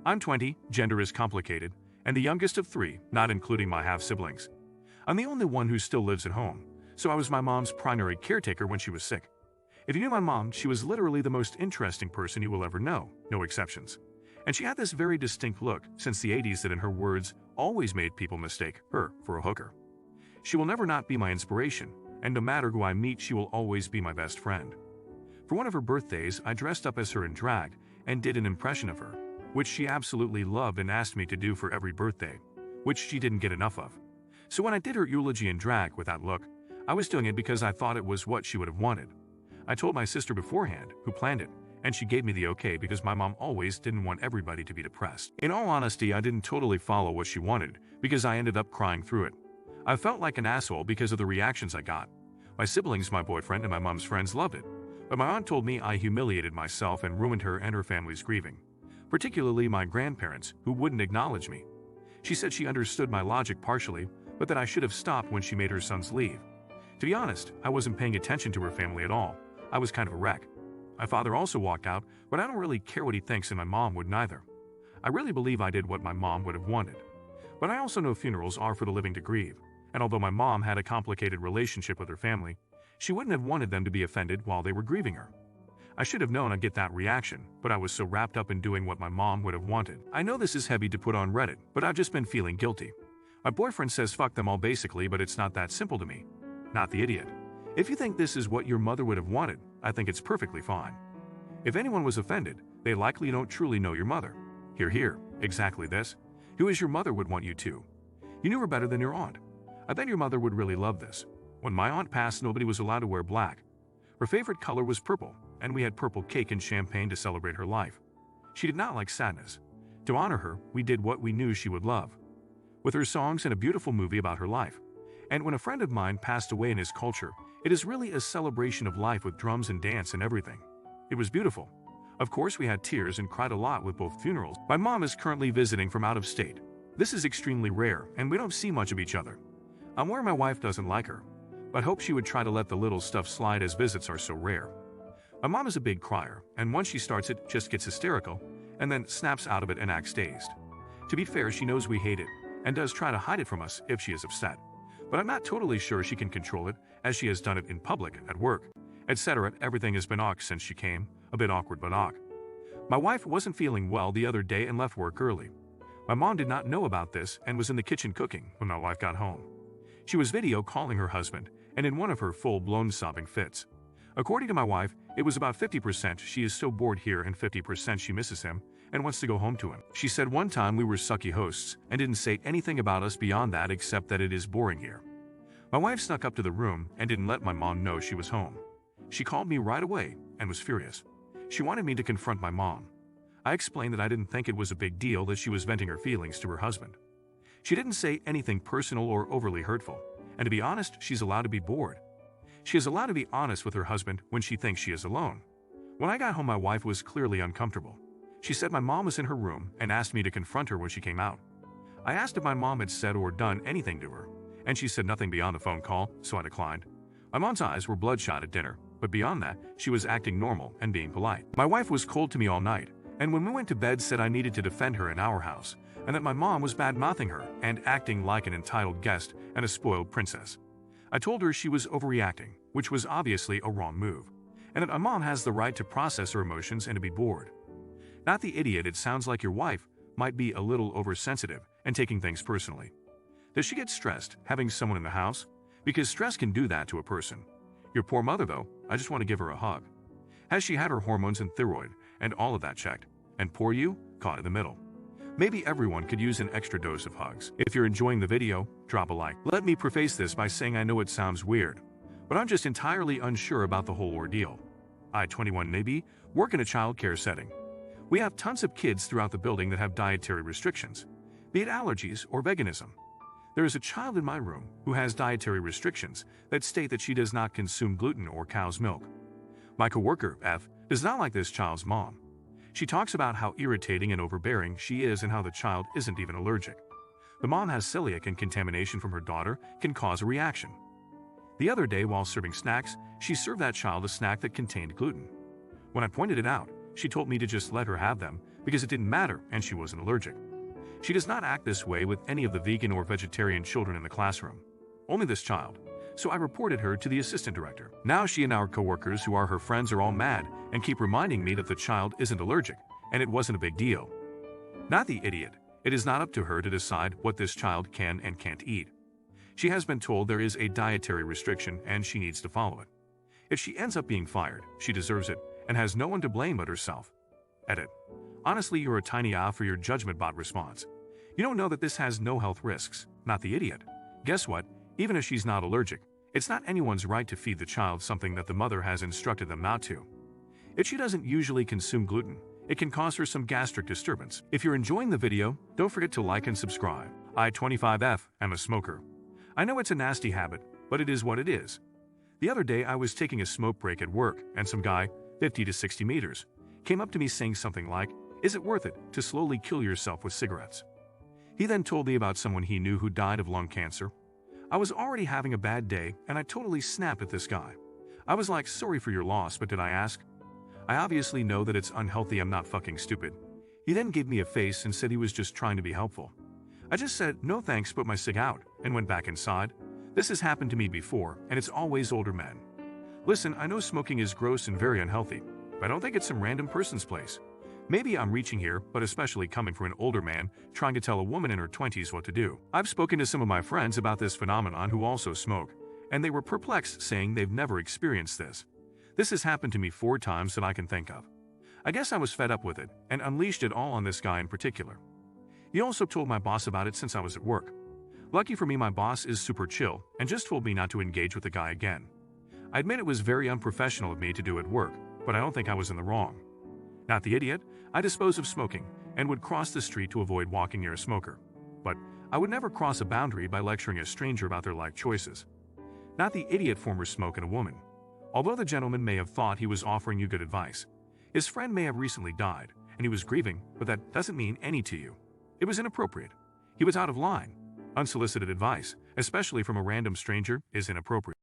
I'm 20, gender is complicated, and the youngest of three, not including my half-siblings. I'm the only one who still lives at home, so I was my mom's primary caretaker when she was sick. If you knew my mom, she was literally the most interesting person you will ever know, no exceptions. And she had this very distinct look since the 80s that, in her words, always made people mistake her for a hooker. She will never not be my inspiration, and no matter who I meet, she will always be my best friend. For one of her birthdays, I dressed up as her in drag and did an impression of her, which she absolutely loved and asked me to do for every birthday, which she didn't get enough of. So when I did her eulogy in drag with that look, I was doing it because I thought it was what she would have wanted. I told my sister beforehand, who planned it, and she gave me the okay because my mom always didn't want everybody to be depressed. In all honesty, I didn't totally follow what she wanted because I ended up crying through it. I felt like an asshole because of the reactions I got. My siblings, my boyfriend, and my mom's friends loved it, but my aunt told me I humiliated myself and ruined her and her family's grieving, particularly my grandparents, who wouldn't acknowledge me. She said she understood my logic partially, but that I should have stopped when she made her sons leave. To be honest, I wasn't paying attention to her family at all. I was kind of a wreck. My father also walked out, but I don't really care what he thinks, and my mom would neither. I really believe I did what my mom would have wanted. But I also know funerals are for the living to grieve, and although my mom had a complicated relationship with her family, she wouldn't have wanted them to be offended while they were grieving her. I should have known I'd get that reaction, but I was so wrapped up in doing what my mom would have wanted. I know this is heavy to put on Reddit, but I've just been feeling guilty. My boyfriend says fuck them all basically, but it's not that simple to me. Not the idiot. If you think this is what your mother would have wanted, I think it's perfectly fine. If anyone was offended, they likely don't truly know your mother. Here, exactly this. Who is your mother would want you to? You knew her better than your aunt. I bet your mother would really love this. When my aunt passed, nobody was allowed to wear black. Her favorite color was purple, and we had purple cake and champagne to celebrate her life. She did not like sadness. To honor her, we did what we knew she would love, with her songs and a beautiful movie about her life. And when a friend of mine passed away in his culture, it is really a celebration of life with drums and dance and everything. It was beautiful. Of course, we had tears and cried a lot with both funerals. My mom is currently visiting from out of state. This is extremely rare, and we don't see much of each other. I'm worried my wife doesn't like her, but hope she would try to let the little stuff slide as visits are so rare. My mom is a big crier, and once she starts it, just gets hysterical, and then snaps out of it and acts dazed. To be fair, she knows we hate it, and does try to hide it from us if she is upset. But I'm not totally sure she can control it, as she has done it in public, at work, etc. Everything has been awk since she came, a bit awkward but awk. My wife wasn't feeling well the other day and left work early. My mom did not know about this and was in the kitchen cooking when my wife got home. She was video calling her husband, and in one of her full-blown sobbing fits. According to my wife, it was about 50% she is so bored here and 50% she misses him and wants to go home to him. She said one time we were sucky hosts and didn't say anything about us beyond that except that it is boring here. My wife snuck up to the room and didn't let my mom know she was home. She called me right away and was furious. She wanted me to confront my mom. I explained that I didn't think it was a big deal that she was venting her feelings to her husband. She didn't say anything personal or overly hurtful, and to be honest, she's allowed to be bored. She is allowed to be honest with her husband when she thinks she is alone. When I got home, my wife was clearly uncomfortable. She said my mom was in her room and asked me to confront her when she came out. I asked if my mom had said or done anything to her, and she said nothing beyond the phone call, so I declined. My mom's eyes were bloodshot at dinner, but beyond that, she was acting normal and being polite. My wife was cold to me all night, and when we went to bed said I needed to defend her in our house, and that my mom was bad-mouthing her and acting like an entitled guest and a spoiled princess. I told her she was overreacting, which was obviously a wrong move, and that my mom has the right to process her emotions and to be bored. Not the idiot, it sounds like your wife might be a little oversensitive and taking things personally. Does she get stressed having someone in the house? Because stress can do that to a person. Your poor mother, though, I just want to give her a hug. Has she had her hormones and thyroid and all of that checked? And poor you, caught in the middle. Maybe everyone could use an extra dose of hugs. If you're enjoying the video, drop a like. Let me preface this by saying I know it sounds weird, but I'm just entirely unsure about the whole ordeal. I, 21 maybe, work in a child care setting. We have tons of kids throughout the building that have dietary restrictions, be it allergies or veganism. There is a child in my room who has dietary restrictions that state that she does not consume gluten or cow's milk. My coworker, F, does not like this child's mom. She talks about how irritating and overbearing she is and how the child isn't even allergic. The mom has celiac, and contamination from her daughter can cause a reaction. The other day, while serving snacks, she served that child a snack that contained gluten. When I pointed it out, she told me to just let her have them because it didn't matter and she wasn't allergic. She does not act this way with any of the vegan or vegetarian children in the classroom. Only this child. So I reported her to the assistant director. Now she and our coworkers who are her friends are all mad and keep reminding me that the child isn't allergic and it wasn't a big deal. Not the idiot. It is not up to her to decide what this child can and can't eat. She has been told there is a dietary restriction and she needs to follow it. If she ends up being fired, she deserves it and has no one to blame but herself. Edit. Honestly, you're a tiny for your judgment bot response. You don't know that this has no health risks, not the idiot. Guess what? Even if she's not allergic, it's not anyone's right to feed the child something that the mother has instructed them not to. If she doesn't usually consume gluten, it can cause her some gastric disturbance. If you're enjoying the video, don't forget to like and subscribe. I, 25F, am a smoker. I know it's a nasty habit, but it is what it is. The other day I was taking a smoke break at work and some guy, 50 to 60 meters, came up to me saying something like, "Is it worth it to slowly kill yourself with cigarettes?" He then told me about someone he knew who died of lung cancer. I was already having a bad day and I totally snapped at this guy. I was like, "Sorry for your loss, but did I ask?" I obviously know that it's unhealthy, I'm not fucking stupid. He then gave me a face and said he was just trying to be helpful. I just said, "No thanks, put my cig out," and went back inside. This has happened to me before, and it's always older men. Listen, I know smoking is gross and very unhealthy, but I don't think it's some random person's place. Maybe I'm reaching here, but especially coming from an older man trying to tell a woman in her 20s what to do. I've spoken to some of my friends about this phenomenon who also smoke, and they were perplexed, saying they've never experienced this. This has happened to me 4 times that I can think of. I guess I was fed up with it and unleashed it all on this guy in particular. He also told my boss about it since I was at work. Lucky for me, my boss is super chill and just told me not to engage with the guy again. I admit it was very unprofessional of me to do at work, but I don't think I was in the wrong. Not the idiot, I dispose of smoking and would cross the street to avoid walking near a smoker. But I would never cross a boundary by lecturing a stranger about their life choices. Not the idiot former smoke in a woman. Although the gentleman may have thought he was offering you good advice, his friend may have recently died and he was grieving, but that doesn't mean any to you. It was inappropriate. He was out of line. Unsolicited advice, especially from a random stranger, is inappropriate.